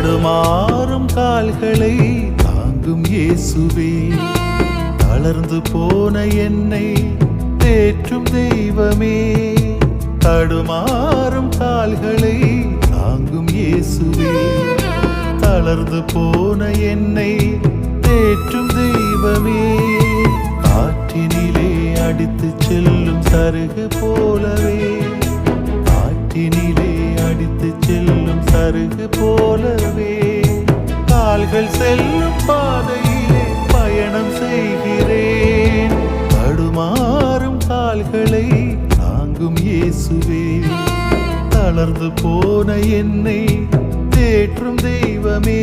தடுமாறும் கால்களை தாங்கும் இயேசுவே, தளர்ந்து போன என்னை தேற்றும் தெய்வமே. தடுமாறும் கால்களை தாங்கும் இயேசுவே, தளர்ந்து போன என்னை தேற்றும் தெய்வமே. காற்றினிலே அடித்து செல்லும் சருகு போலவே, காற்றினிலே அடித்து செல்லும் சருகு போலவே, கால்கள் செல்லும் பாதையிலே பயணம் செய்கிறேன். தடுமாறும் கால்களை தாங்கும் இயேசுவே, தளர்ந்து போன என்னை தேற்றும் தெய்வமே.